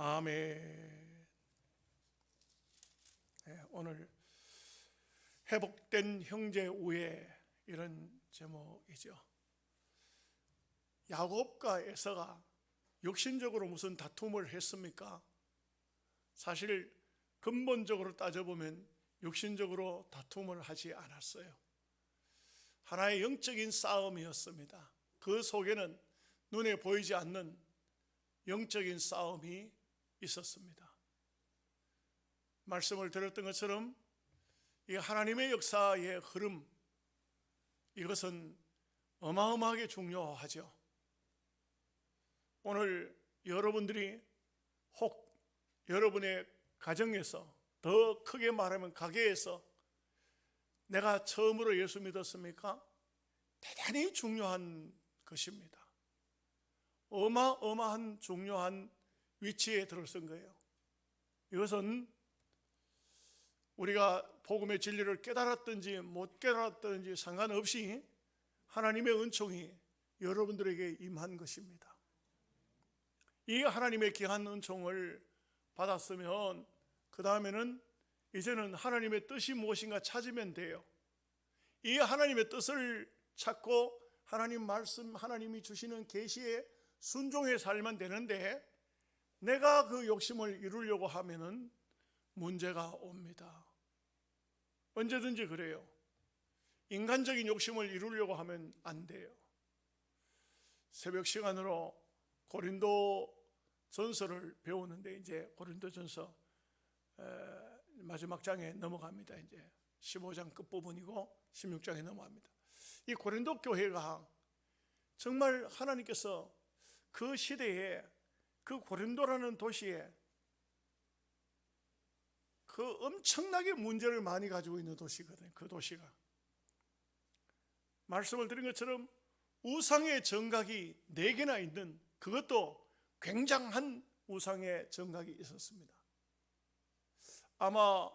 아멘. 네, 오늘 회복된 형제 우애, 이런 제목이죠. 야곱과 에서가 육신적으로 무슨 다툼을 했습니까? 사실 근본적으로 따져보면 육신적으로 다툼을 하지 않았어요. 하나의 영적인 싸움이었습니다. 그 속에는 눈에 보이지 않는 영적인 싸움이 있었습니다. 말씀을 들었던 것처럼 이 하나님의 역사의 흐름, 이것은 어마어마하게 중요하죠. 오늘 여러분들이 혹 여러분의 가정에서, 더 크게 말하면 가게에서 내가 처음으로 예수 믿었습니까? 대단히 중요한 것입니다. 어마어마한 중요한 위치에 들어선 거예요. 이것은 우리가 복음의 진리를 깨달았든지 못 깨달았든지 상관없이 하나님의 은총이 여러분들에게 임한 것입니다. 이 하나님의 귀한 은총을 받았으면 그 다음에는 이제는 하나님의 뜻이 무엇인가 찾으면 돼요. 이 하나님의 뜻을 찾고 하나님 말씀, 하나님이 주시는 계시에 순종해 살면 되는데, 내가 그 욕심을 이루려고 하면은 문제가 옵니다. 언제든지 그래요. 인간적인 욕심을 이루려고 하면 안 돼요. 새벽 시간으로 고린도 전서를 배우는데, 이제 고린도 전서 마지막 장에 넘어갑니다. 이제 15장 끝부분이고 16장에 넘어갑니다. 이 고린도 교회가 정말 하나님께서 그 시대에 그 고린도라는 도시에 그 엄청나게 문제를 많이 가지고 있는 도시거든요. 그 도시가 말씀을 드린 것처럼 우상의 정각이 4개나 있는, 그것도 굉장한 우상의 정각이 있었습니다. 아마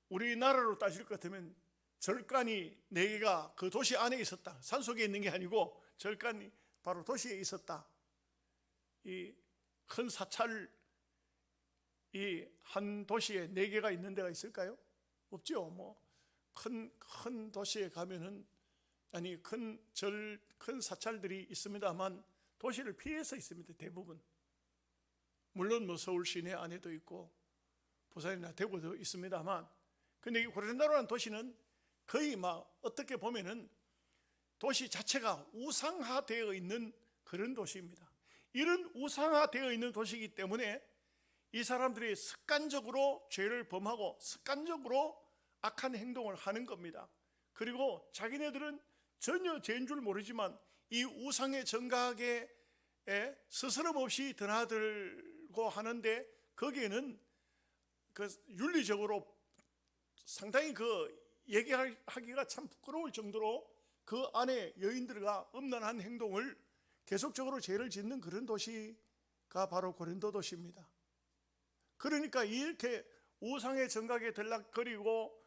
우리나라로 따질 것 같으면 절간이 4개가 그 도시 안에 있었다. 산속에 있는 게 아니고 절간이 바로 도시에 있었다. 이 큰 사찰, 이 한 도시에 4개가 있는 데가 있을까요? 없죠. 뭐 큰 도시에 가면은, 아니 큰 사찰들이 있습니다만 도시를 피해서 있습니다. 대부분. 물론 뭐 서울 시내 안에도 있고 부산이나 대구도 있습니다만, 근데 이 고린도라는 도시는 거의 막 어떻게 보면은 도시 자체가 우상화되어 있는 그런 도시입니다. 이런 우상화되어 있는 도시이기 때문에 이 사람들이 습관적으로 죄를 범하고 습관적으로 악한 행동을 하는 겁니다. 그리고 자기네들은 전혀 죄인 줄 모르지만 이 우상의 정각에 스스럼 없이 드나들고 하는데, 거기에는 그 윤리적으로 상당히 얘기하기가 참 부끄러울 정도로 그 안에 여인들과 음란한 행동을 계속적으로 죄를 짓는 그런 도시가 바로 고린도 도시입니다. 그러니까 이렇게 우상의 정각에 들락거리고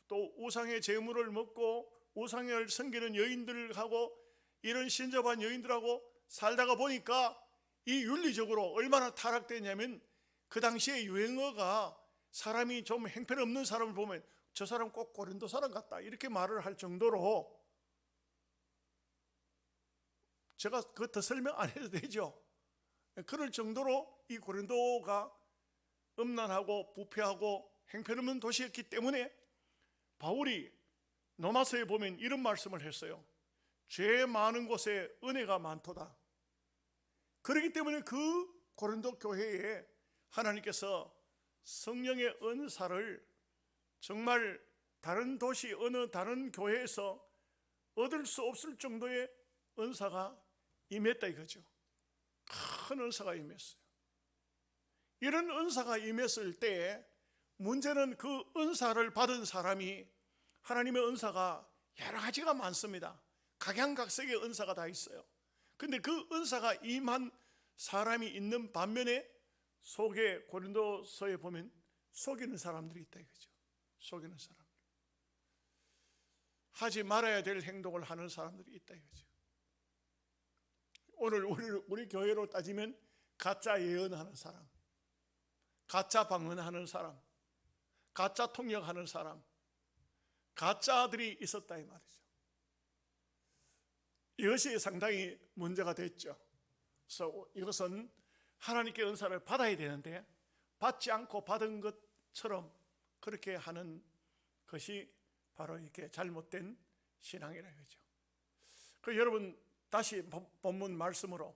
또 우상의 재물을 먹고 우상을 섬기는 여인들하고 이런 신접한 여인들하고 살다가 보니까 이 윤리적으로 얼마나 타락되냐면, 그 당시에 유행어가 사람이 좀 행편없는 사람을 보면 저 사람 꼭 고린도 사람 같다, 이렇게 말을 할 정도로, 제가 그거 더 설명 안 해도 되죠. 그럴 정도로 이 고린도가 음란하고 부패하고 행편없는 도시였기 때문에 바울이 로마서에 보면 이런 말씀을 했어요. 죄 많은 곳에 은혜가 많도다. 그렇기 때문에 그 고린도 교회에 하나님께서 성령의 은사를 정말 다른 도시, 어느 다른 교회에서 얻을 수 없을 정도의 은사가 임했다 이거죠. 큰 은사가 임했어요. 이런 은사가 임했을 때 문제는 그 은사를 받은 사람이, 하나님의 은사가 여러 가지가 많습니다. 각양각색의 은사가 다 있어요. 근데 그 은사가 임한 사람이 있는 반면에 속에, 고린도서에 보면 속이는 사람들이 있다 이거죠. 속이는 사람들, 하지 말아야 될 행동을 하는 사람들이 있다 이거죠. 오늘 우리 교회로 따지면 가짜 예언하는 사람, 가짜 방언하는 사람, 가짜 통역하는 사람, 가짜들이 있었다 이 말이죠. 이것이 상당히 문제가 됐죠. 그래서 이것은 하나님께 은사를 받아야 되는데 받지 않고 받은 것처럼 그렇게 하는 것이 바로 이렇게 잘못된 신앙이라 이거죠. 그 여러분 다시 본문 말씀으로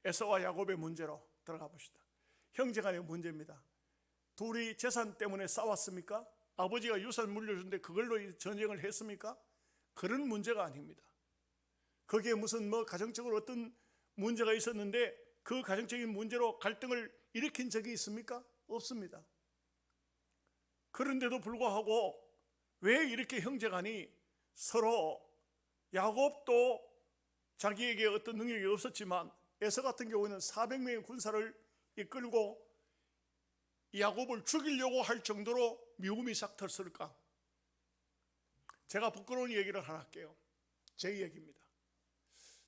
에서와 야곱의 문제로 들어가 봅시다. 형제간의 문제입니다. 둘이 재산 때문에 싸웠습니까? 아버지가 유산 물려줬는데 그걸로 전쟁을 했습니까? 그런 문제가 아닙니다. 거기에 무슨 가정적으로 어떤 문제가 있었는데 그 가정적인 문제로 갈등을 일으킨 적이 있습니까? 없습니다. 그런데도 불구하고 왜 이렇게 형제간이 서로, 야곱도 자기에게 어떤 능력이 없었지만 에서 같은 경우에는 400명의 군사를 이끌고 야곱을 죽이려고 할 정도로 미움이 싹 텄을까? 제가 부끄러운 얘기를 하나 할게요. 제 얘기입니다.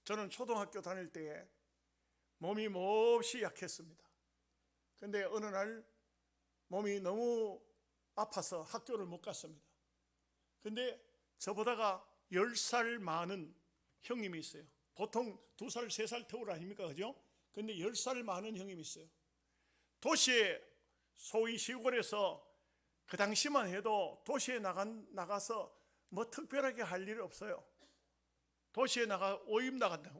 저는 초등학교 다닐 때에 몸이 몹시 약했습니다. 근데 어느 날 몸이 너무 아파서 학교를 못 갔습니다. 근데 저보다가 10살 많은 형님이 있어요. 보통 2살, 3살 터울 아닙니까? 그죠? 근데 10살 많은 형님이 있어요. 도시에, 소위 시골에서 그 당시만 해도 도시에 나가서 뭐 특별하게 할 일이 없어요. 도시에 오임 나간다.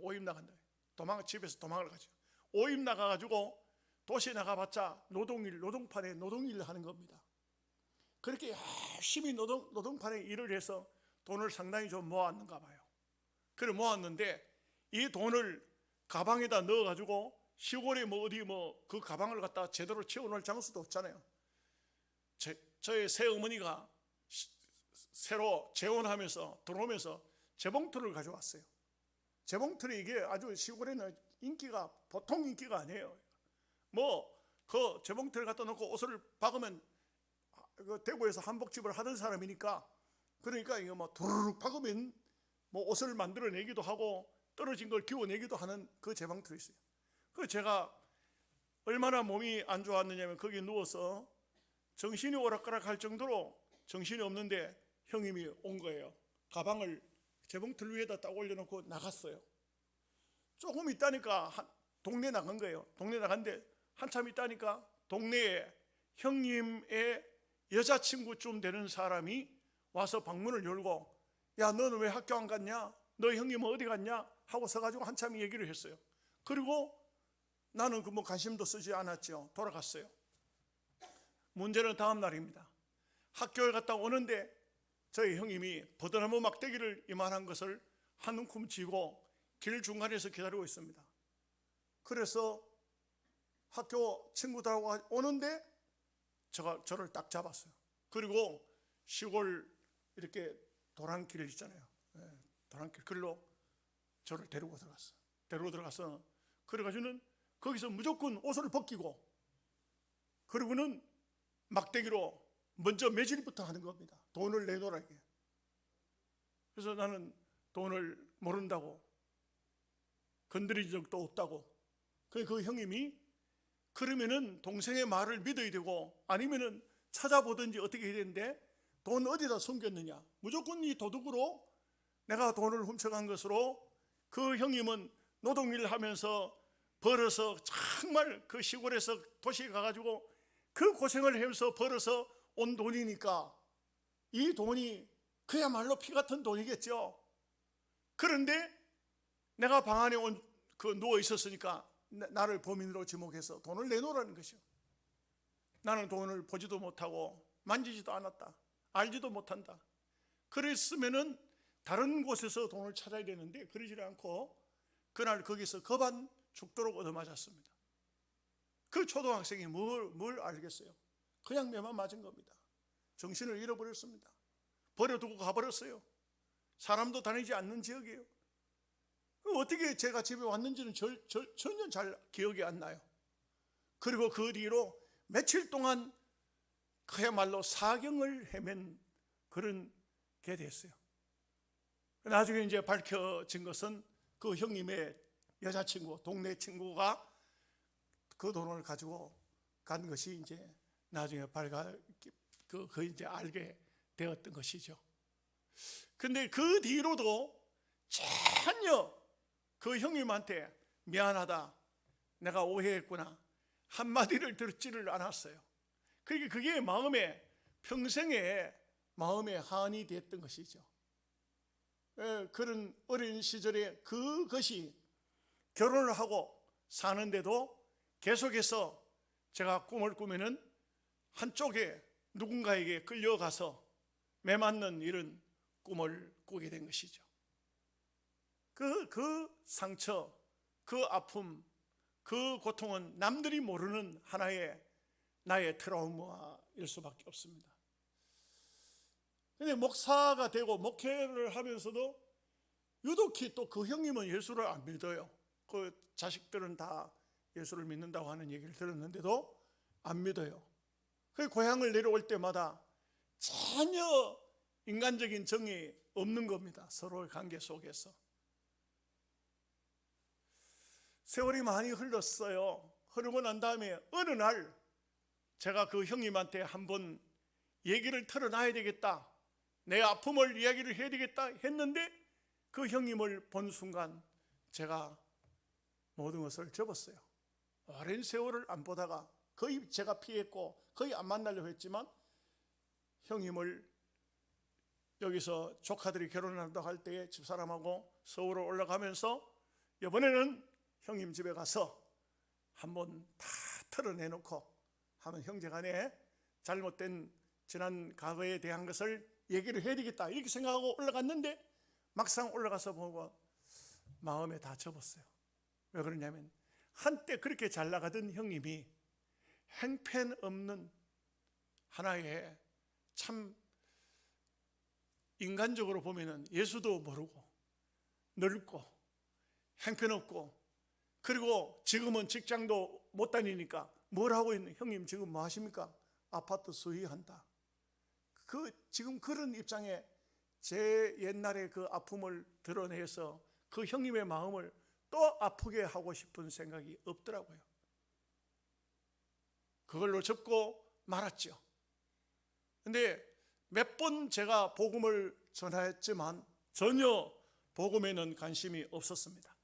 집에서 도망을 가죠. 오임 나가가지고 도시에 나가봤자 노동판에 노동일 하는 겁니다. 그렇게 열심히 노동판에 일을 해서 돈을 상당히 좀 모았는가 봐요. 그래 모았는데 이 돈을 가방에다 넣어가지고 시골에 어디 그 가방을 갖다 제대로 채워놓을 장소도 없잖아요. 저의 새어머니가 새로 재혼하면서 들어오면서 재봉틀을 가져왔어요. 재봉틀이 이게 아주 시골에는 인기가 보통 인기가 아니에요. 그 재봉틀을 갖다 놓고 옷을 박으면 대구에서 한복집을 하던 사람이니까, 그러니까 이거 두루룩 박으면 옷을 만들어내기도 하고 떨어진 걸 기워내기도 하는 그 재봉틀이 있어요. 그 제가 얼마나 몸이 안 좋았느냐면 거기 누워서 정신이 오락가락할 정도로 정신이 없는데 형님이 온 거예요. 가방을 재봉틀 위에다 딱 올려놓고 나갔어요. 조금 있다니까 동네 나간 거예요. 동네 나갔는데 한참 있다니까 동네에 형님의 여자친구쯤 되는 사람이 와서 방문을 열고, 야, 너는 왜 학교 안 갔냐? 너 형님은 어디 갔냐? 하고 서가지고 한참 얘기를 했어요. 그리고 나는 관심도 쓰지 않았죠. 돌아갔어요. 문제는 다음 날입니다. 학교에 갔다 오는데 저희 형님이 버드나무 막대기를 이만한 것을 한 움큼 쥐고 길 중간에서 기다리고 있습니다. 그래서 학교 친구들하고 오는데 저를 딱 잡았어요. 그리고 시골 이렇게 도랑길 있잖아요. 도랑길 글로 저를 데리고 들어가서 그래가지고는 거기서 무조건 옷을 벗기고, 그리고는 막대기로 먼저 매질부터 하는 겁니다. 돈을 내놓으라게. 그래서 나는 돈을 모른다고, 건드린 적도 없다고. 그 형님이 그러면은 동생의 말을 믿어야 되고 아니면은 찾아보든지 어떻게 해야 되는데, 돈 어디다 숨겼느냐? 무조건 이 도둑으로 내가 돈을 훔쳐간 것으로 그 형님은 노동일 하면서 벌어서 정말 그 시골에서 도시에 가가지고 그 고생을 하면서 벌어서 온 돈이니까 이 돈이 그야말로 피 같은 돈이겠죠. 그런데 내가 방 안에 누워 있었으니까 나를 범인으로 지목해서 돈을 내놓으라는 것이요. 나는 돈을 보지도 못하고 만지지도 않았다. 알지도 못한다. 그랬으면은 다른 곳에서 돈을 찾아야 되는데 그러지 않고 그날 거기서 겁안 죽도록 얻어맞았습니다. 그 초등학생이 뭘 알겠어요? 그냥 매만 맞은 겁니다. 정신을 잃어버렸습니다. 버려두고 가버렸어요. 사람도 다니지 않는 지역이에요. 어떻게 제가 집에 왔는지는 전혀 잘 기억이 안 나요. 그리고 그 뒤로 며칠 동안 그야말로 사경을 헤맨 그런 게 됐어요. 나중에 이제 밝혀진 것은 그 형님의 여자친구, 동네 친구가 그 돈을 가지고 간 것이 이제 나중에 그 이제 알게 되었던 것이죠. 근데 그 뒤로도 전혀 그 형님한테 미안하다, 내가 오해했구나 한마디를 듣지를 않았어요. 그게 평생의 마음에 한이 됐던 것이죠. 그런 어린 시절에 그것이 결혼을 하고 사는데도 계속해서 제가 꿈을 꾸면은 한쪽에 누군가에게 끌려가서 매맞는 이런 꿈을 꾸게 된 것이죠. 그 상처, 그 아픔, 그 고통은 남들이 모르는 하나의 나의 트라우마일 수밖에 없습니다. 근데 목사가 되고 목회를 하면서도 유독히 또 그 형님은 예수를 안 믿어요. 그 자식들은 다 예수를 믿는다고 하는 얘기를 들었는데도 안 믿어요. 그 고향을 내려올 때마다 전혀 인간적인 정이 없는 겁니다. 서로의 관계 속에서. 세월이 많이 흘렀어요. 흐르고 난 다음에 어느 날 제가 그 형님한테 한번 얘기를 털어놔야 되겠다, 내 아픔을 이야기를 해야 되겠다 했는데 그 형님을 본 순간 제가 모든 것을 접었어요. 오랜 세월을 안 보다가 거의 제가 피했고 거의 안 만나려고 했지만 형님을 여기서 조카들이 결혼한다고 할 때에 집사람하고 서울로 올라가면서 이번에는 형님 집에 가서 한번 다 털어내놓고 하면 형제간에 잘못된 지난 과거에 대한 것을 얘기를 해야 되겠다 이렇게 생각하고 올라갔는데 막상 올라가서 보고 마음에 다 접었어요. 왜 그러냐면 한때 그렇게 잘 나가던 형님이 행편없는 하나의 참 인간적으로 보면은 예수도 모르고 늙고 행편없고, 그리고 지금은 직장도 못 다니니까 뭘 하고 있는, 형님 지금 뭐 하십니까? 아파트 수리한다. 지금 그런 입장에 제 옛날에 그 아픔을 드러내서 그 형님의 마음을 또 아프게 하고 싶은 생각이 없더라고요. 그걸로 접고 말았죠. 근데 몇 번 제가 복음을 전했지만 전혀 복음에는 관심이 없었습니다.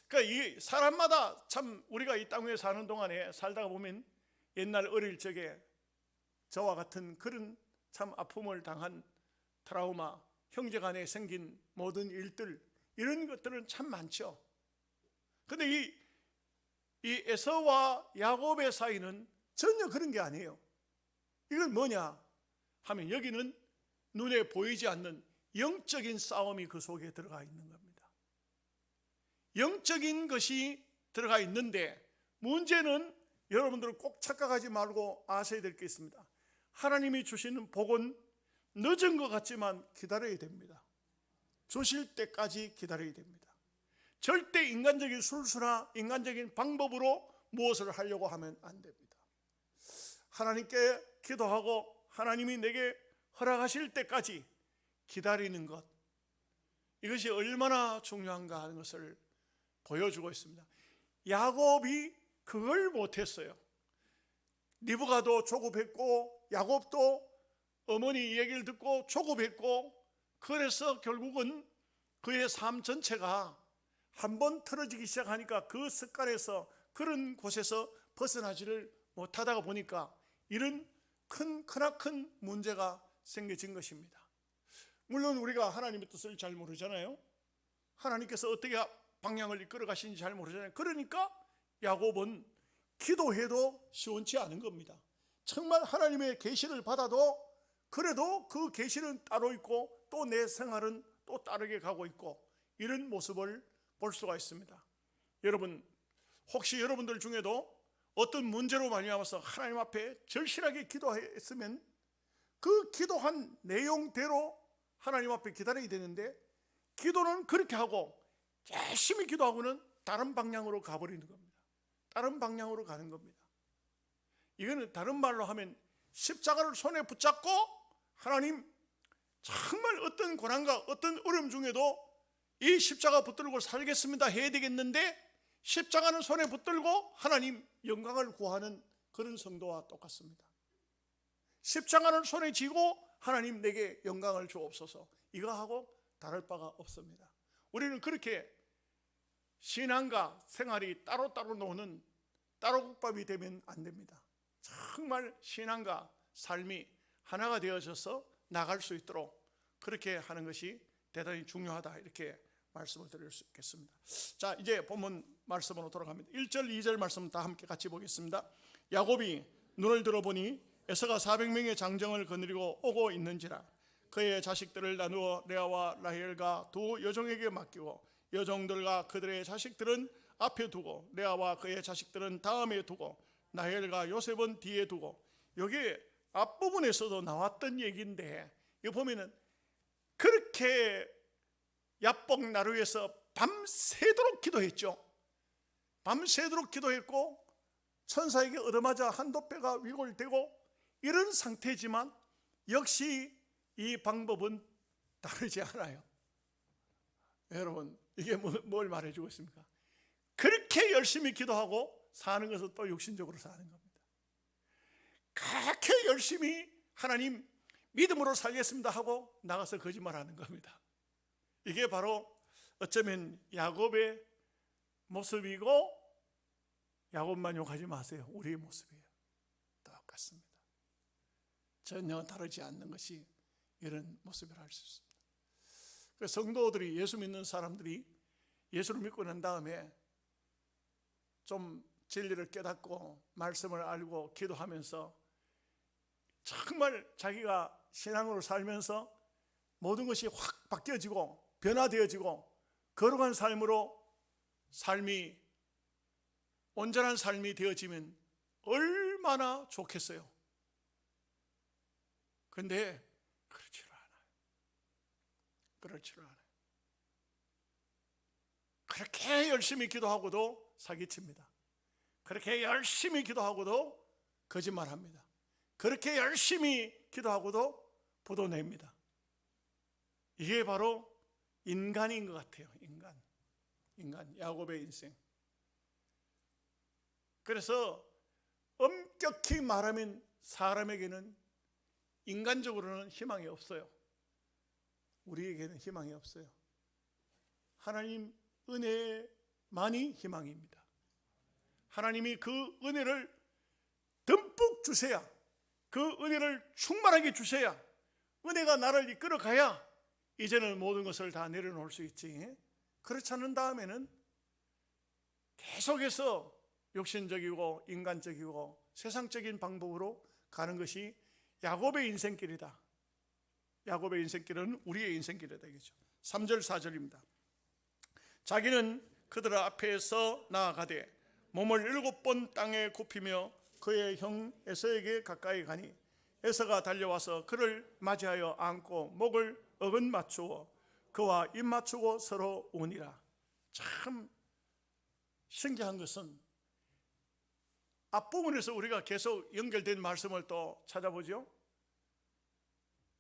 그러니까 이 사람마다 참 우리가 이 땅 위에 사는 동안에 살다가 보면 옛날 어릴 적에 저와 같은 그런 참 아픔을 당한 트라우마, 형제간에 생긴 모든 일들, 이런 것들은 참 많죠. 근데 이 에서와 야곱의 사이는 전혀 그런 게 아니에요. 이건 뭐냐 하면 여기는 눈에 보이지 않는 영적인 싸움이 그 속에 들어가 있는 겁니다. 영적인 것이 들어가 있는데 문제는 여러분들은 꼭 착각하지 말고 아셔야 될 게 있습니다. 하나님이 주시는 복은 늦은 것 같지만 기다려야 됩니다. 주실 때까지 기다려야 됩니다. 절대 인간적인 술수나 인간적인 방법으로 무엇을 하려고 하면 안 됩니다. 하나님께 기도하고 하나님이 내게 허락하실 때까지 기다리는 것, 이것이 얼마나 중요한가 하는 것을 보여주고 있습니다. 야곱이 그걸 못했어요. 리브가도 조급했고 야곱도 어머니 얘기를 듣고 조급했고, 그래서 결국은 그의 삶 전체가 한번 틀어지기 시작하니까 그 습관에서, 그런 곳에서 벗어나지를 못하다가 보니까 이런 크나큰 문제가 생겨진 것입니다. 물론 우리가 하나님의 뜻을 잘 모르잖아요. 하나님께서 어떻게 방향을 이끌어 가시는지 잘 모르잖아요. 그러니까 야곱은 기도해도 시원치 않은 겁니다. 정말 하나님의 계시를 받아도 그래도 그 계시는 따로 있고 또 내 생활은 또 다르게 가고 있고, 이런 모습을 볼 수가 있습니다. 여러분, 혹시 여러분들 중에도 어떤 문제로 말미암아서 하나님 앞에 절실하게 기도했으면 그 기도한 내용대로 하나님 앞에 기다려야 되는데, 기도는 그렇게 하고 열심히 기도하고는 다른 방향으로 가버리는 겁니다. 다른 방향으로 가는 겁니다. 이거는 다른 말로 하면 십자가를 손에 붙잡고 하나님 정말 어떤 고난과 어떤 어려움 중에도 이 십자가 붙들고 살겠습니다 해야 되겠는데, 십자가는 손에 붙들고 하나님 영광을 구하는 그런 성도와 똑같습니다. 십자가는 손에 쥐고 하나님 내게 영광을 주옵소서, 이거하고 다를 바가 없습니다. 우리는 그렇게 신앙과 생활이 따로따로 노는 따로국밥이 되면 안 됩니다. 정말 신앙과 삶이 하나가 되어져서 나갈 수 있도록 그렇게 하는 것이 대단히 중요하다, 이렇게 말씀을 드릴 수 있겠습니다. 자, 이제 본문 말씀으로 돌아갑니다. 1절 2절 말씀 다 함께 같이 보겠습니다. 야곱이 눈을 들어보니 에서가 400명의 장정을 거느리고 오고 있는지라. 그의 자식들을 나누어 레아와 라헬과 두 여종에게 맡기고 여종들과 그들의 자식들은 앞에 두고 레아와 그의 자식들은 다음에 두고 라헬과 요셉은 뒤에 두고. 여기 앞부분에서도 나왔던 얘기인데, 이거 보면은 그렇게 야복 나루에서 밤새도록 기도했죠. 밤새도록 기도했고 천사에게 얻어맞아 한도 뼈가 위골되고 이런 상태지만 역시 이 방법은 다르지 않아요. 여러분, 이게 뭘 말해주고 있습니까? 그렇게 열심히 기도하고 사는 것은 또 육신적으로 사는 겁니다. 그렇게 열심히 하나님 믿음으로 살겠습니다 하고 나가서 거짓말하는 겁니다. 이게 바로 어쩌면 야곱의 모습이고, 야곱만 욕하지 마세요, 우리의 모습이에요. 똑같습니다. 전혀 다르지 않는 것이 이런 모습이라 할 수 있습니다. 그래서 성도들이, 예수 믿는 사람들이 예수를 믿고 난 다음에 좀 진리를 깨닫고 말씀을 알고 기도하면서 정말 자기가 신앙으로 살면서 모든 것이 확 바뀌어지고 변화되어지고 거룩한 삶으로 삶이, 온전한 삶이 되어지면 얼마나 좋겠어요. 그런데 그렇지를 않아요. 그렇지를 않아요. 그렇게 열심히 기도하고도 사기칩니다. 그렇게 열심히 기도하고도 거짓말합니다. 그렇게 열심히 기도하고도 부도냅니다. 이게 바로 인간인 것 같아요. 인간, 야곱의 인생. 그래서 엄격히 말하면 사람에게는 인간적으로는 희망이 없어요. 우리에게는 희망이 없어요. 하나님 은혜만이 희망입니다. 하나님이 그 은혜를 듬뿍 주셔야, 그 은혜를 충만하게 주셔야, 은혜가 나를 이끌어 가야 이제는 모든 것을 다 내려놓을 수 있지. 그렇지 않은 다음에는 계속해서 욕심적이고 인간적이고 세상적인 방법으로 가는 것이 야곱의 인생길이다. 야곱의 인생길은 우리의 인생길이 되겠죠. 3절 4절입니다. 자기는 그들 앞에서 나아가되 몸을 7번 땅에 굽히며 그의 형 에서에게 가까이 가니 에서가 달려와서 그를 맞이하여 안고 목을 어긋 맞추어 그와 입 맞추고 서로 우니라. 참 신기한 것은 앞부분에서 우리가 계속 연결된 말씀을 또 찾아보죠.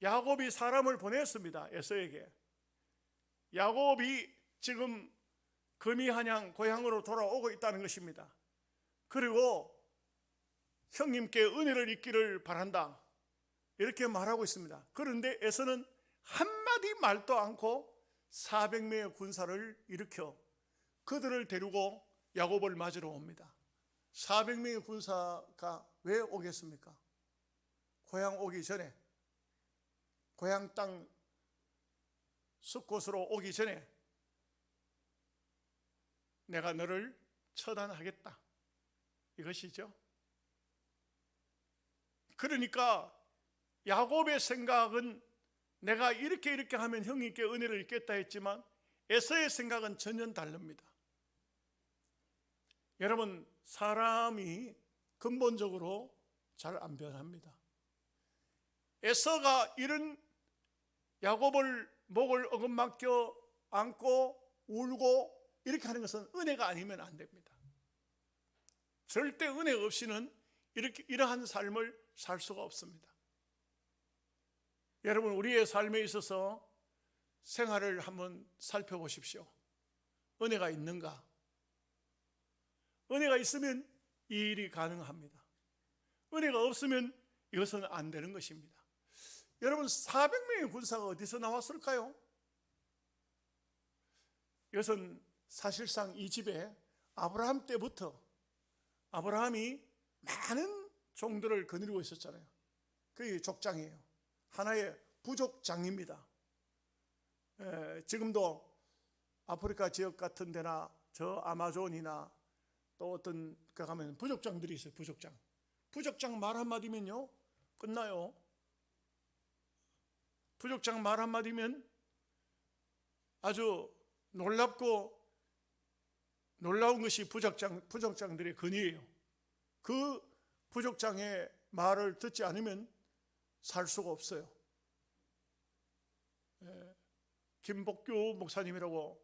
야곱이 사람을 보냈습니다. 에서에게. 야곱이 지금 거미한양 고향으로 돌아오고 있다는 것입니다. 그리고 형님께 은혜를 잊기를 바란다, 이렇게 말하고 있습니다. 그런데 에서는 한마디 말도 않고 400명의 군사를 일으켜 그들을 데리고 야곱을 맞으러 옵니다. 400명의 군사가 왜 오겠습니까? 고향 오기 전에, 고향 땅 숲곳으로 오기 전에 내가 너를 처단하겠다, 이것이죠. 그러니까 야곱의 생각은 내가 이렇게 하면 형님께 은혜를 잊겠다 했지만 에서의 생각은 전혀 다릅니다. 여러분, 사람이 근본적으로 잘 안 변합니다. 에서가 이런 야곱을 목을 어긋맞겨 안고 울고 이렇게 하는 것은 은혜가 아니면 안 됩니다. 절대 은혜 없이는 이러한 삶을 살 수가 없습니다. 여러분, 우리의 삶에 있어서 생활을 한번 살펴보십시오. 은혜가 있는가? 은혜가 있으면 이 일이 가능합니다. 은혜가 없으면 이것은 안 되는 것입니다. 여러분, 400명의 군사가 어디서 나왔을까요? 이것은 사실상 이 집에 아브라함 때부터 아브라함이 많은 종들을 거느리고 있었잖아요. 그게 족장이에요. 하나의 부족장입니다. 지금도 아프리카 지역 같은 데나 저 아마존이나 또 어떤 그 가면 부족장들이 있어요. 부족장 말 한마디면요 끝나요. 부족장 말 한마디면 아주 놀랍고 놀라운 것이 부족장들의 근위예요. 그 부족장의 말을 듣지 않으면 살 수가 없어요. 김복규 목사님이라고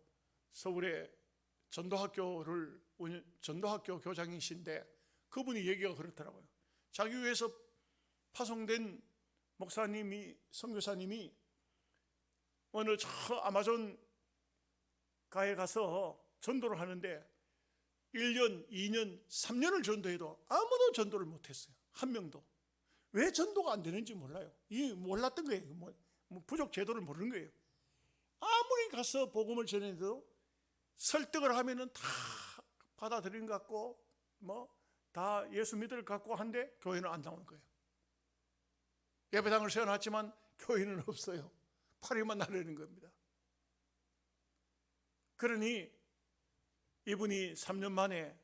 서울의 전도학교 교장이신데 그분이 얘기가 그렇더라고요. 자기 교회에서 파송된 선교사님이 어느 저 아마존 가에 가서 전도를 하는데 1년, 2년, 3년을 전도해도 아무도 전도를 못했어요. 한 명도. 왜 전도가 안 되는지 몰라요. 이 몰랐던 거예요. 부족 제도를 모르는 거예요. 아무리 가서 복음을 전해도 설득을 하면은 다 받아들인 것 같고 다 예수 믿을 것 같고 한데 교회는 안 나오는 거예요. 예배당을 세워놨지만 교회는 없어요. 파리만 나르는 겁니다. 그러니 이분이 3년 만에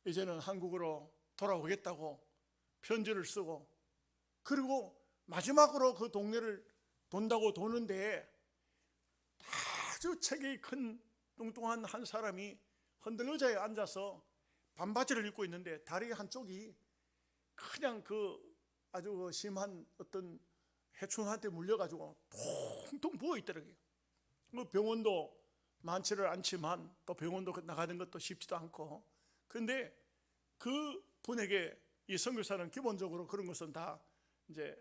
이제는 한국으로 돌아오겠다고 편지를 쓰고, 그리고 마지막으로 그 동네를 돈다고 도는데 아주 체격이 큰 뚱뚱한 한 사람이 흔들 의자에 앉아서 반바지를 입고 있는데 다리 한쪽이 그냥 아주 심한 어떤 해충한테 물려가지고 통통 부어 있더라고요. 병원도 많지를 않지만 또 병원도 나가는 것도 쉽지도 않고, 근데 그 분에게 이 선교사는 기본적으로 그런 것은 다 이제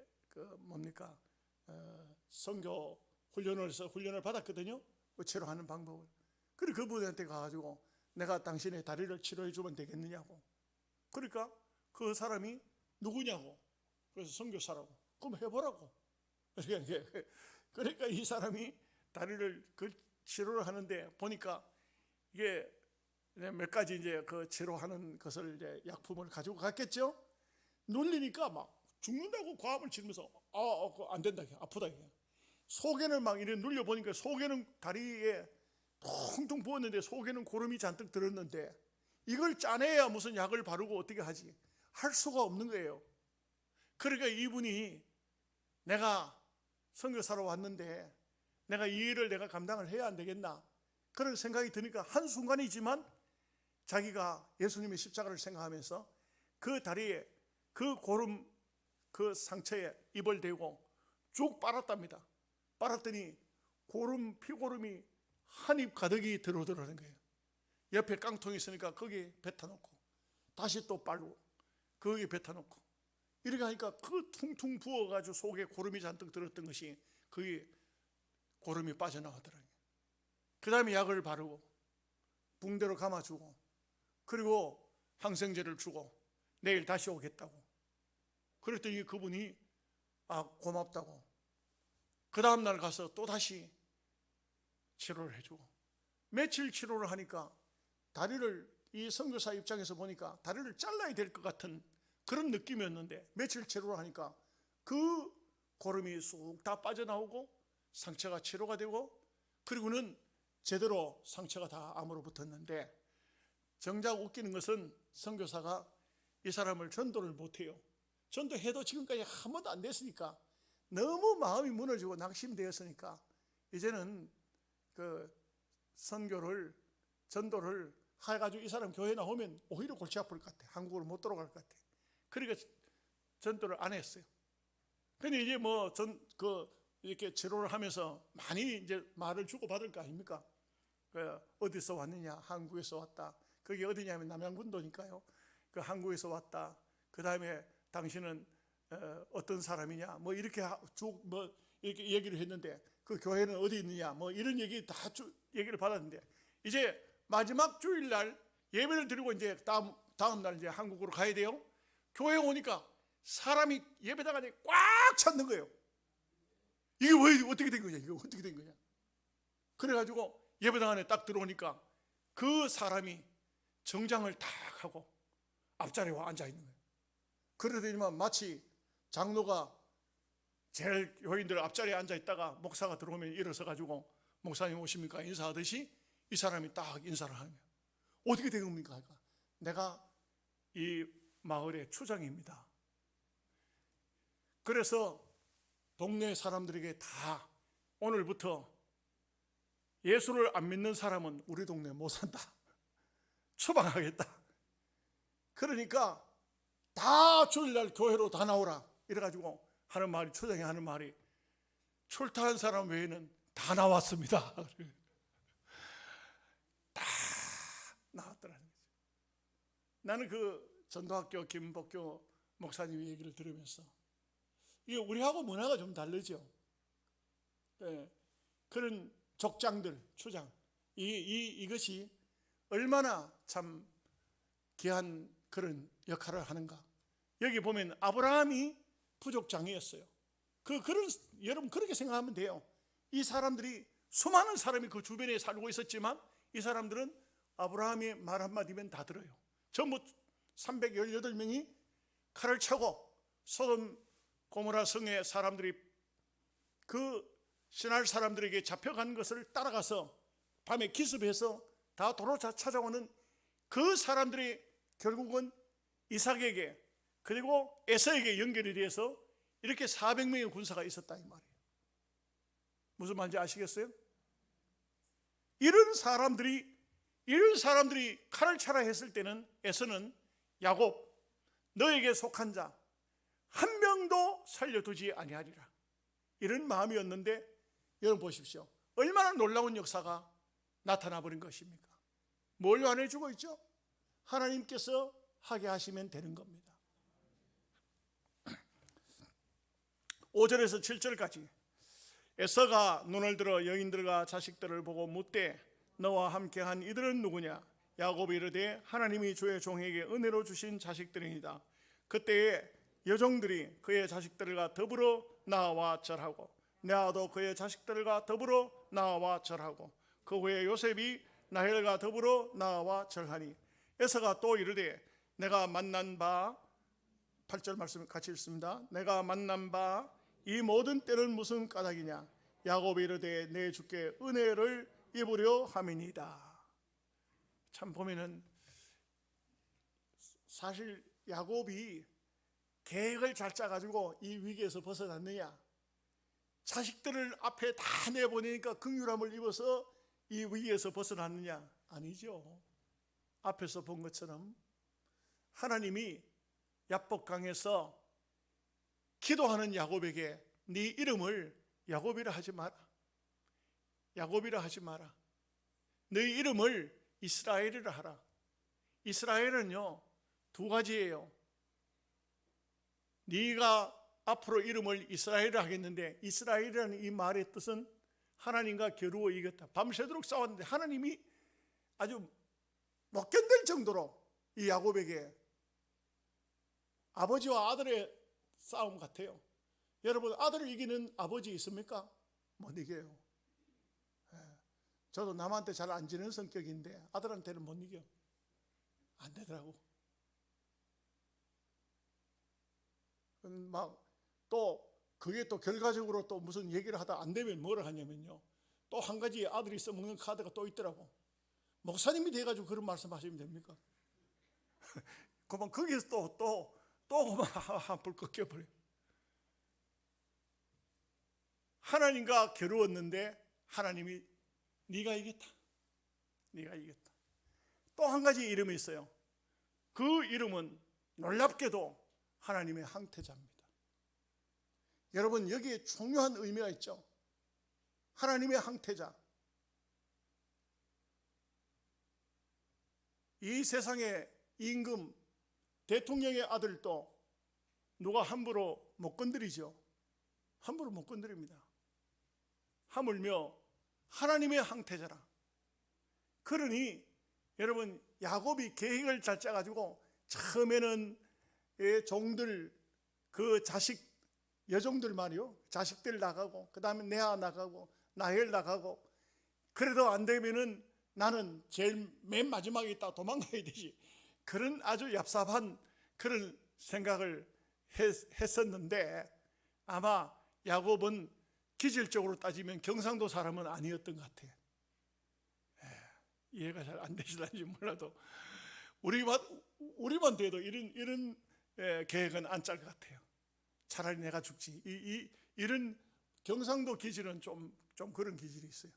선교 훈련을 받았거든요. 치료하는 방법을. 그리고 그분한테 가가지고 내가 당신의 다리를 치료해 주면 되겠느냐고. 그러니까 그 사람이 누구냐고. 그래서 선교사라고. 그럼 해보라고. 그러니까 이 사람이 다리를 치료를 하는데 보니까 이게 몇 가지 이제 그 치료하는 것을 이제 약품을 가지고 갔겠죠. 눌리니까 막 죽는다고 과음을 치면서 안 된다, 아프다. 속에는 막 이렇게 눌려 보니까 속에는 다리에 퉁퉁 부었는데 속에는 고름이 잔뜩 들었는데 이걸 짜내야 무슨 약을 바르고 어떻게 하지? 할 수가 없는 거예요. 그러니까 이분이 내가 선교사로 왔는데 내가 이 일을 내가 감당을 해야 안 되겠나, 그런 생각이 드니까 한순간이지만 자기가 예수님의 십자가를 생각하면서 그 다리에 그 고름 그 상처에 입을 대고 쭉 빨았답니다. 빨았더니 피고름이 한 입 가득이 들어오더라는 거예요. 옆에 깡통이 있으니까 거기에 뱉어놓고 다시 또 빨고 거기에 뱉어놓고 이렇게 하니까 그 퉁퉁 부어가지고 속에 고름이 잔뜩 들었던 것이 거기 고름이 빠져나가더라고요. 그 다음에 약을 바르고 붕대로 감아주고 그리고 항생제를 주고 내일 다시 오겠다고. 그랬더니 그분이 고맙다고 그 다음날 가서 또 다시 치료를 해주고, 며칠 치료를 하니까 다리를, 이 선교사 입장에서 보니까 다리를 잘라야 될 것 같은 그런 느낌이었는데 며칠 치료를 하니까 그 고름이 쑥 다 빠져나오고 상처가 치료가 되고, 그리고는 제대로 상처가 다 암으로 붙었는데, 정작 웃기는 것은 선교사가 이 사람을 전도를 못해요. 전도해도 지금까지 한 번도 안 됐으니까 너무 마음이 무너지고 낙심되었으니까 이제는 그 전도를 해가지고 이 사람 교회 나오면 오히려 골치 아플 것 같아. 한국으로 못 돌아갈 것 같아. 그러니까 전도를 안 했어요. 근데 이제 이렇게 치료를 하면서 많이 이제 말을 주고받을 거 아닙니까? 어디서 왔느냐? 한국에서 왔다. 그게 어디냐면 남양군도니까요. 그 한국에서 왔다. 그 다음에 당신은 어떤 사람이냐? 이렇게 이렇게 얘기를 했는데 그 교회는 어디 있느냐? 이런 얘기 다 얘기를 받았는데 이제 마지막 주일날 예배를 드리고 이제 다음 날 이제 한국으로 가야 돼요. 교회에 오니까 사람이 예배당에 꽉 찼는 거예요. 이게 왜 어떻게 된 거냐? 이거 어떻게 된 거냐? 그래가지고 예배당 안에 딱 들어오니까 그 사람이 정장을 딱 하고 앞자리에 와 앉아 있는 거예요. 그러더니만 마치 장로가 제일 교인들 앞자리에 앉아 있다가 목사가 들어오면 일어서 가지고 목사님 오십니까? 인사하듯이 이 사람이 딱 인사를 하는 거예요. 어떻게 된 겁니까? 내가 이 마을의 추장입니다. 그래서 동네 사람들에게 다 오늘부터 예수를 안 믿는 사람은 우리 동네에 못 산다. 추방하겠다. 그러니까 다 주일날 교회로 다 나오라. 이래가지고 하는 말이, 추장이 하는 말이, 출타한 사람 외에는 다 나왔습니다. 다 나왔더라는 거죠. 나는 그 전도학교 김복교 목사님 얘기를 들으면서 이게 우리하고 문화가 좀 다르죠. 네. 그런 족장들, 추장, 이것이 얼마나 참 귀한 그런 역할을 하는가. 여기 보면 아브라함이 부족장이었어요. 여러분 그렇게 생각하면 돼요. 이 사람들이, 수많은 사람이 그 주변에 살고 있었지만 이 사람들은 아브라함이 말 한마디면 다 들어요. 전부 318명이 칼을 차고 소돔 고모라 성의 사람들이 그 신할 사람들에게 잡혀간 것을 따라가서 밤에 기습해서 다 도로 찾아오는 그 사람들이 결국은 이삭에게 그리고 에서에게 연결이 돼서 이렇게 400명의 군사가 있었다 이 말이에요. 무슨 말인지 아시겠어요? 이런 사람들이 칼을 차라 했을 때는 에서는 야곱, 너에게 속한 자 한 명도 살려두지 아니하리라, 이런 마음이었는데 여러분 보십시오. 얼마나 놀라운 역사가 나타나 버린 것입니까? 뭘 안해주고 있죠? 하나님께서 하게 하시면 되는 겁니다. 5절에서 7절까지 에서가 눈을 들어 여인들과 자식들을 보고 묻되 너와 함께한 이들은 누구냐? 야곱이 이르되 하나님이 주의 종에게 은혜로 주신 자식들이니이다. 그때에 여종들이 그의 자식들과 더불어 나와 절하고 레아도 그의 자식들과 더불어 나와 절하고 그 후에 요셉이 라헬과 더불어 나와 절하니 에서가 또 이르되 내가 만난 바, 8절 말씀 같이 읽습니다. 내가 만난 바 이 모든 때는 무슨 까닭이냐? 야곱이 이르되 내 주께 은혜를 입으려 함이니이다. 참 보면은 사실 야곱이 계획을 잘 짜가지고 이 위기에서 벗어났느냐? 자식들을 앞에 다 내보내니까 긍휼함을 입어서 이 위기에서 벗어났느냐? 아니죠. 앞에서 본 것처럼 하나님이 야복강에서 기도하는 야곱에게 네 이름을 야곱이라 하지 마라, 야곱이라 하지 마라, 너희 이름을 이스라엘이라 하라. 이스라엘은요 두 가지예요. 네가 앞으로 이름을 이스라엘이라 하겠는데, 이스라엘이라는 이 말의 뜻은 하나님과 겨루어 이겼다. 밤새도록 싸웠는데 하나님이 아주 못 견딜 정도로 이 야곱에게 아버지와 아들의 싸움 같아요. 여러분, 아들을 이기는 아버지 있습니까? 못 이겨요. 저도 남한테 잘 안 지는 성격인데 아들한테는 못 이겨. 안 되더라고. 막 또 그게 또 결과적으로 또 무슨 얘기를 하다 안 되면 뭐라 하냐면요, 또 한 가지 아들이 써먹는 카드가 또 있더라고. 목사님이 돼가지고 그런 말씀하시면 됩니까? 그만 거기서 또 한풀 꺾여버려. 하나님과 겨루었는데 하나님이 네가 이겼다, 네가 이겼다. 또 한 가지 이름이 있어요. 그 이름은 놀랍게도 하나님의 항태자입니다. 여러분, 여기에 중요한 의미가 있죠. 하나님의 항태자. 이 세상의 임금, 대통령의 아들도 누가 함부로 못 건드리죠. 함부로 못 건드립니다. 하물며 하나님의 항태자라. 그러니 여러분, 야곱이 계획을 잘 짜가지고 처음에는 종들 그 자식 여종들 말이요, 자식들 나가고 그 다음에 레아 나가고 라헬 나가고, 그래도 안 되면은 나는 제일 맨 마지막에 있다 도망가야 되지, 그런 아주 얍삽한 그런 생각을 했었는데, 아마 야곱은 기질적으로 따지면 경상도 사람은 아니었던 것 같아요. 이해가 잘 안 되시는지 몰라도 우리만 돼도 이런 계획은 안 짤 것 같아요. 차라리 내가 죽지. 이런 경상도 기질은 좀 그런 기질이 있어요.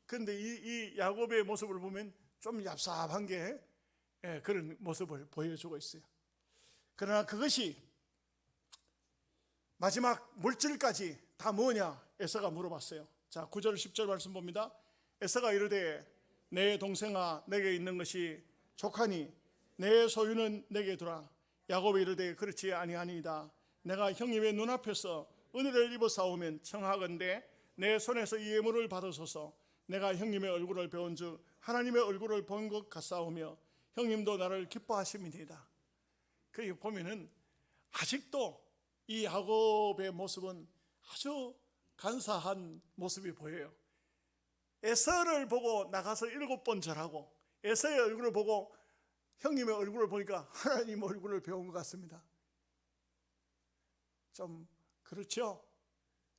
그런데 이 야곱의 모습을 보면 좀 얍삽한 게 그런 모습을 보여주고 있어요. 그러나 그것이 마지막 물질까지 다 뭐냐? 에서가 물어봤어요. 자, 9절 10절 말씀 봅니다. 에서가 이르되 내 동생아, 내게 있는 것이 족하니 내 소유는 내게 두라. 야곱이 이르되 그렇지 아니하니이다. 내가 형님의 눈앞에서 은혜를 입어 싸우면 청하건대 내 손에서 이 예물을 받으소서. 내가 형님의 얼굴을 배운즉 하나님의 얼굴을 본 것 같사오며 형님도 나를 기뻐하심이니이다. 그 보면은 아직도 이 야곱의 모습은 아주 간사한 모습이 보여요. 에서를 보고 나가서 7번 절하고 에서의 얼굴을 보고 형님의 얼굴을 보니까 하나님 얼굴을 배운 것 같습니다. 좀 그렇죠?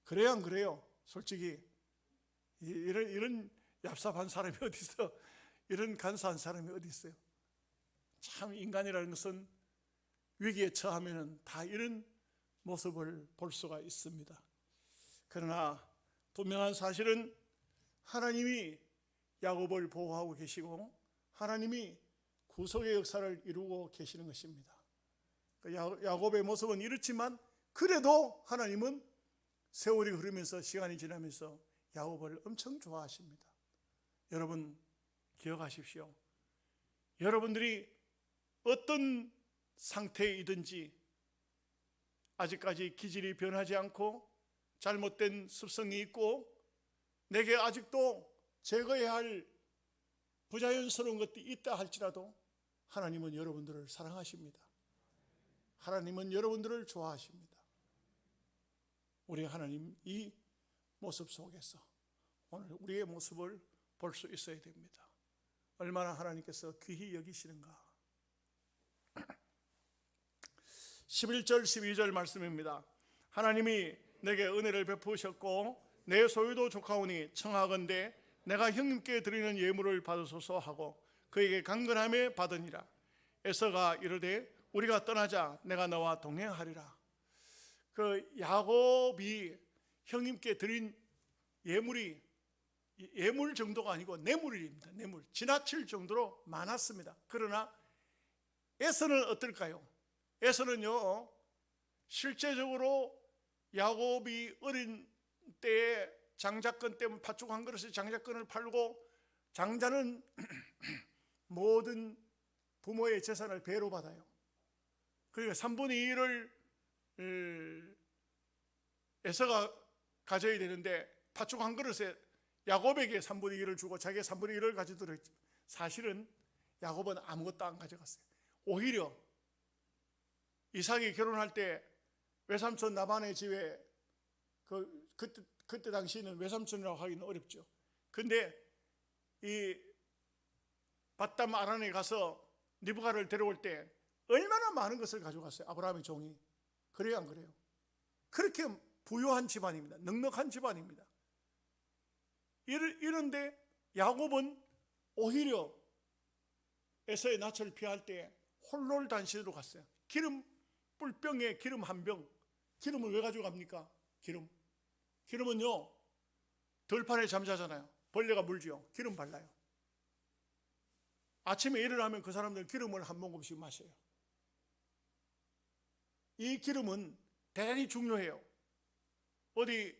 그래요 안 그래요? 솔직히 이런 얍삽한 사람이 어디 있어? 이런 간사한 사람이 어디 있어요? 참 인간이라는 것은 위기에 처하면 다 이런 모습을 볼 수가 있습니다. 그러나 분명한 사실은 하나님이 야곱을 보호하고 계시고 하나님이 구속의 역사를 이루고 계시는 것입니다. 야곱의 모습은 이렇지만 그래도 하나님은 세월이 흐르면서 시간이 지나면서 야곱을 엄청 좋아하십니다. 여러분 기억하십시오. 여러분들이 어떤 상태이든지 아직까지 기질이 변하지 않고 잘못된 습성이 있고 내게 아직도 제거해야 할 부자연스러운 것들이 있다 할지라도 하나님은 여러분들을 사랑하십니다. 하나님은 여러분들을 좋아하십니다. 우리 하나님 이 모습 속에서 오늘 우리의 모습을 볼 수 있어야 됩니다. 얼마나 하나님께서 귀히 여기시는가. 11절 12절 말씀입니다. 하나님이 내게 은혜를 베푸셨고 내 소유도 족하오니 청하건대 내가 형님께 드리는 예물을 받으소서 하고 그에게 강건함에 받으니라. 에서가 이르되 우리가 떠나자. 내가 너와 동행하리라. 그 야곱이 형님께 드린 예물이 예물 정도가 아니고 뇌물입니다. 뇌물. 지나칠 정도로 많았습니다. 그러나 에서는 어떨까요? 에서는요, 실제적으로 야곱이 어린 때에 장자권 때문에 팥죽 한 그릇에 장자권을 팔고 장자는 모든 부모의 재산을 배로 받아요. 그러니까 3분의 1을 에서가 가져야 되는데 팥죽 한 그릇에 야곱에게 3분의 1을 주고 자기가 3분의 1을 가지도록 했죠. 사실은 야곱은 아무것도 안 가져갔어요. 오히려 이삭이 결혼할 때 외삼촌 라반의 집에 그때 당시에는 외삼촌이라고 하기는 어렵죠. 근데 이 밧담 아란에 가서 리브가를 데려올 때 얼마나 많은 것을 가져갔어요. 아브라함의 종이. 그래요 안 그래요? 그렇게 부유한 집안입니다. 넉넉한 집안입니다. 이런데 야곱은 오히려 에서의 낯을 피할 때 홀롤단신으로 갔어요. 기름 뿔병에 기름 한 병. 기름을 왜 가져갑니까? 기름은요 들판에 잠자잖아요. 벌레가 물지요. 기름 발라요. 아침에 일어나면 그 사람들 기름을 한 모금씩 마셔요. 이 기름은 대단히 중요해요. 어디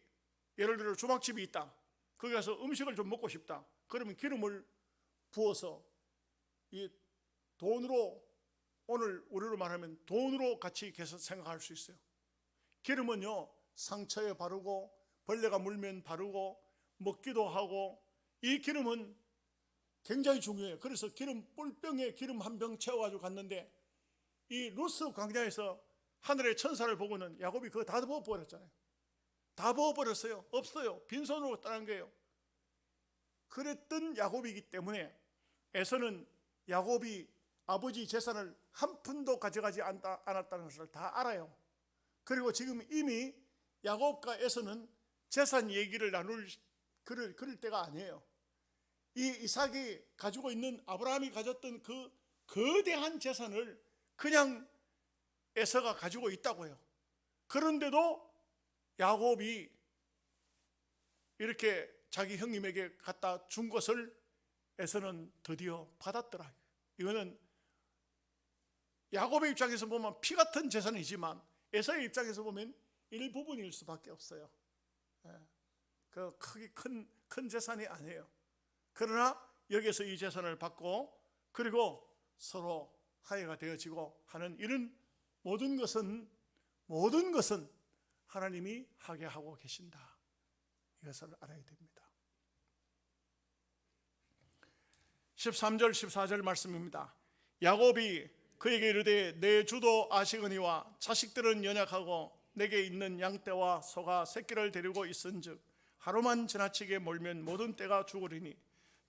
예를 들어 주막집이 있다. 거기 가서 음식을 좀 먹고 싶다. 그러면 기름을 부어서 이 돈으로, 오늘 우리로 말하면 돈으로 같이 계속 생각할 수 있어요. 기름은요 상처에 바르고 벌레가 물면 바르고 먹기도 하고, 이 기름은 굉장히 중요해요. 그래서 뿔병에 기름 한 병 채워가지고 갔는데 이 루스 광야에서 하늘의 천사를 보고는 야곱이 그거 다 부어버렸잖아요. 다 부어버렸어요. 없어요. 빈손으로 떠난 거예요. 그랬던 야곱이기 때문에 에서는 야곱이 아버지 재산을 한 푼도 가져가지 않았다는 것을 다 알아요. 그리고 지금 이미 야곱과 에서는 재산 얘기를 그럴 때가 아니에요. 이 이삭이 가지고 있는, 아브라함이 가졌던 그 거대한 재산을 그냥 에서가 가지고 있다고요. 그런데도 야곱이 이렇게 자기 형님에게 갖다 준 것을 에서는 드디어 받았더라. 이거는 야곱의 입장에서 보면 피 같은 재산이지만 에서의 입장에서 보면 일부분일 수밖에 없어요. 그 크게 큰 재산이 아니에요. 그러나 여기서 이 재산을 받고 그리고 서로 화해가 되어지고 하는 이런 모든 것은 하나님이 하게 하고 계신다. 이것을 알아야 됩니다. 13절 14절 말씀입니다. 야곱이 그에게 이르되 내 주도 아시거니와 자식들은 연약하고 내게 있는 양떼와 소가 새끼를 데리고 있은즉 하루만 지나치게 몰면 모든 떼가 죽으리니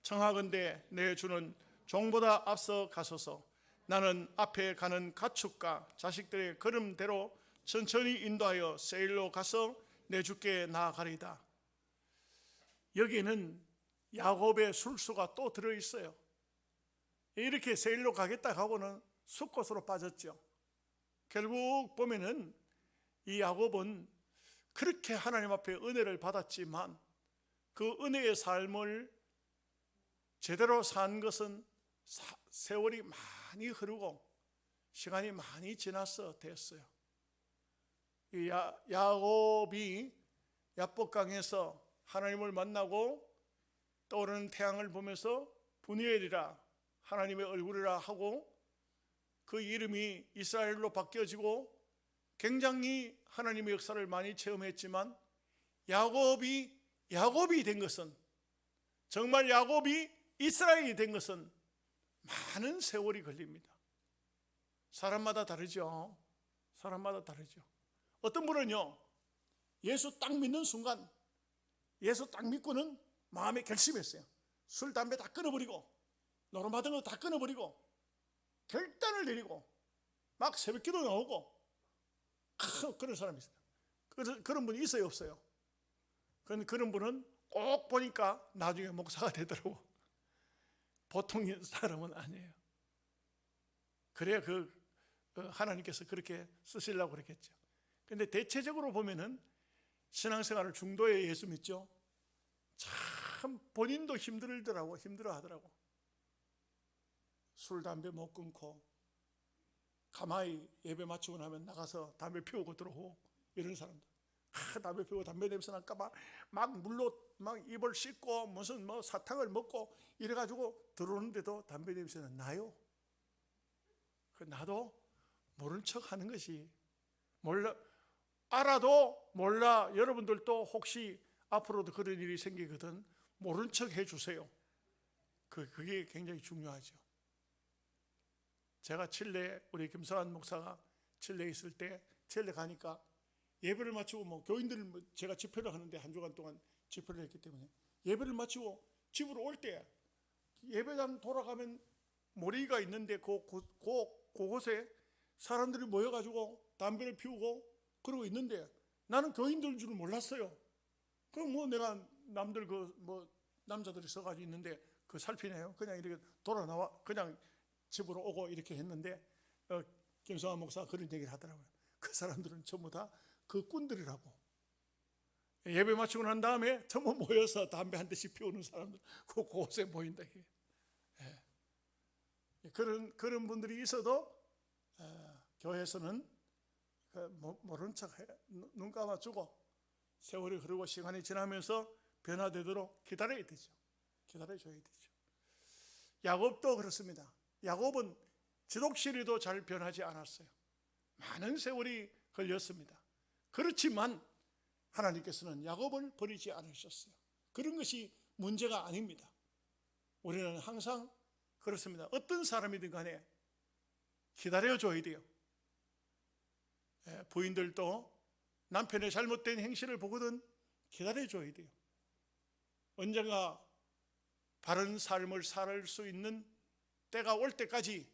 청하건대 내 주는 종보다 앞서 가소서. 나는 앞에 가는 가축과 자식들의 걸음대로 천천히 인도하여 세일로 가서 내 주께 나아가리이다. 여기에는 야곱의 술수가 또 들어있어요. 이렇게 세일로 가겠다 하고는 숫곳으로 빠졌죠. 결국 보면은 이 야곱은 그렇게 하나님 앞에 은혜를 받았지만 그 은혜의 삶을 제대로 산 것은 세월이 많이 흐르고 시간이 많이 지나서 됐어요. 이 야곱이 야복강에서 하나님을 만나고 떠오르는 태양을 보면서 분이엘이라 하나님의 얼굴이라 하고 그 이름이 이스라엘로 바뀌어지고 굉장히 하나님의 역사를 많이 체험했지만 야곱이 된 것은, 정말 야곱이 이스라엘이 된 것은 많은 세월이 걸립니다. 사람마다 다르죠. 사람마다 다르죠. 어떤 분은요, 예수 딱 믿는 순간, 예수 딱 믿고는 마음에 결심했어요. 술, 담배 다 끊어버리고 노름하던 거 다 끊어버리고 결단을 내리고 막 새벽기도 나오고 그런 사람이 있어요. 그런 분이 있어요, 없어요? 그런 분은 꼭 보니까 나중에 목사가 되더라고. 보통 사람은 아니에요. 그래야 하나님께서 그렇게 쓰시려고 그랬겠죠. 근데 대체적으로 보면은 신앙생활을 중도에 예수 믿죠. 참 본인도 힘들어하더라고. 술, 담배 못 끊고 가만히 예배 마치고 나면 나가서 담배 피우고 들어오고 이런 사람들. 담배 피우고 담배 냄새 날까봐 막 물로 막 입을 씻고 무슨 사탕을 먹고 이래가지고 들어오는데도 담배 냄새는 나요. 나도 모른 척 하는 것이, 알아도 몰라. 여러분들도 혹시 앞으로도 그런 일이 생기거든 모른 척 해주세요. 그게 굉장히 중요하죠. 제가 칠레, 우리 김성환 목사가 칠레에 있을 때 칠레 가니까 예배를 마치고 교인들 제가 집회를 하는데 한 주간 동안 집회를 했기 때문에 예배를 마치고 집으로 올 때 예배당 돌아가면 모리가 있는데 그곳에 사람들이 모여가지고 담배를 피우고 그러고 있는데 나는 교인들인 줄 몰랐어요. 그럼 내가 남들 남자들이 서가지고 있는데 살피네요. 그냥 이렇게 돌아 나와 그냥 집으로 오고 이렇게 했는데 김성환 목사가 그런 얘기를 하더라고요. 그 사람들은 전부 다 그 꾼들이라고. 예배 마치고 난 다음에 전부 모여서 담배 한 대씩 피우는 사람들 그곳에 모인다. 그런 분들이 있어도 교회에서는 모른 척 눈 감아주고 세월이 흐르고 시간이 지나면서 변화되도록 기다려야 되죠. 기다려줘야 되죠. 야곱도 그렇습니다. 야곱은 지독실에도 잘 변하지 않았어요. 많은 세월이 걸렸습니다. 그렇지만 하나님께서는 야곱을 버리지 않으셨어요. 그런 것이 문제가 아닙니다. 우리는 항상 그렇습니다. 어떤 사람이든 간에 기다려줘야 돼요. 부인들도 남편의 잘못된 행실을 보거든 기다려줘야 돼요. 언젠가 바른 삶을 살 수 있는 때가 올 때까지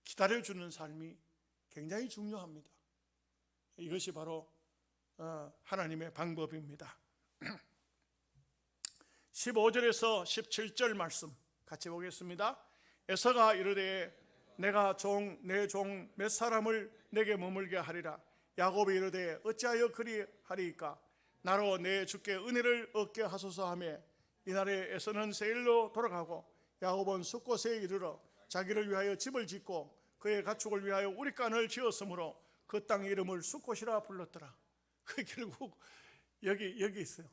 기다려주는 삶이 굉장히 중요합니다. 이것이 바로 하나님의 방법입니다. 15절에서 17절 말씀 같이 보겠습니다. 에서가 이르되 내가 내 종 몇 사람을 내게 머물게 하리라. 야곱이 이르되 어찌하여 그리하리이까. 나로 내 주께 은혜를 얻게 하소서 하며 이날에 에서는 세일로 돌아가고 야곱은 숫곳에 이르러 자기를 위하여 집을 짓고 그의 가축을 위하여 우리간을 지었으므로 그 땅 이름을 숫곳이라 불렀더라. 그 결국 여기 있어요.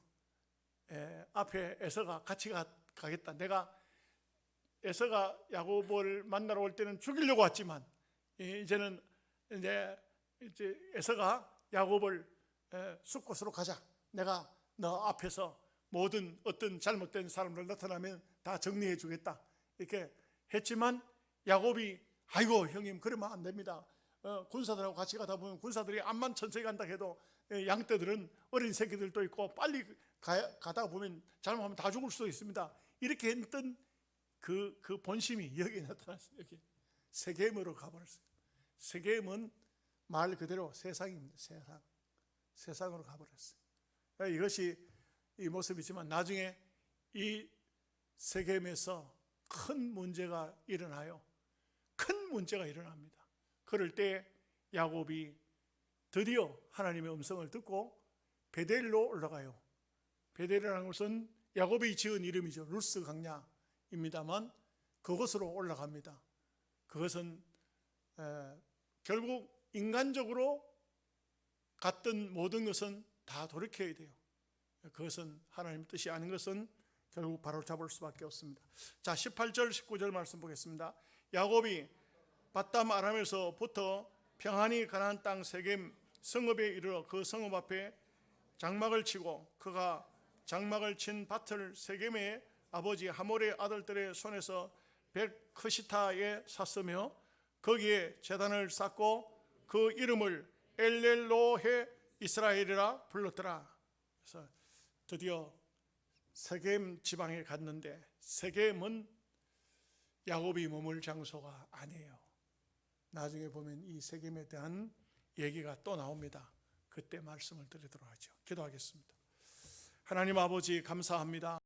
앞에 에서가 같이 가겠다. 내가 에서가 야곱을 만나러 올 때는 죽이려고 왔지만 이제는 이제 에서가 야곱을 숫곳으로 가자. 내가 너 앞에서 모든 어떤 잘못된 사람들 나타나면 다 정리해 주겠다. 이렇게 했지만 야곱이 아이고 형님 그러면 안 됩니다. 군사들하고 같이 가다 보면 군사들이 암만 천천히 간다 해도 양떼들은 어린 새끼들도 있고 빨리 가다 보면 잘못하면 다 죽을 수도 있습니다. 이렇게 했던 그 본심이 여기 나타났어요. 여기 세겜으로 가버렸어요. 세겜은 말 그대로 세상입니다. 세상으로 가버렸어요. 이것이 이 모습이지만 나중에 이 세겜에서 큰 문제가 일어나요. 큰 문제가 일어납니다. 그럴 때 야곱이 드디어 하나님의 음성을 듣고 베델로 올라가요. 베델이라는 것은 야곱이 지은 이름이죠. 루스 강야입니다만 그곳으로 올라갑니다. 그것은 결국 인간적으로 갔던 모든 것은 다 돌이켜야 돼요. 그것은 하나님 뜻이 아닌 것은 결국 바로 잡을 수밖에 없습니다. 자, 18절 19절 말씀 보겠습니다. 야곱이 밧담 아람에서부터 평안히 가나안 땅 세겜 성읍에 이르러 그 성읍 앞에 장막을 치고 그가 장막을 친 밭을 세겜의 아버지 하몰의 아들들의 손에서 벳크시타에 샀으며 거기에 제단을 쌓고 그 이름을 엘렐로헤 이스라엘이라 불렀더라. 그래서 드디어 세겜 지방에 갔는데 세겜은 야곱이 머물 장소가 아니에요. 나중에 보면 이 세겜에 대한 얘기가 또 나옵니다. 그때 말씀을 드리도록 하죠. 기도하겠습니다. 하나님 아버지 감사합니다.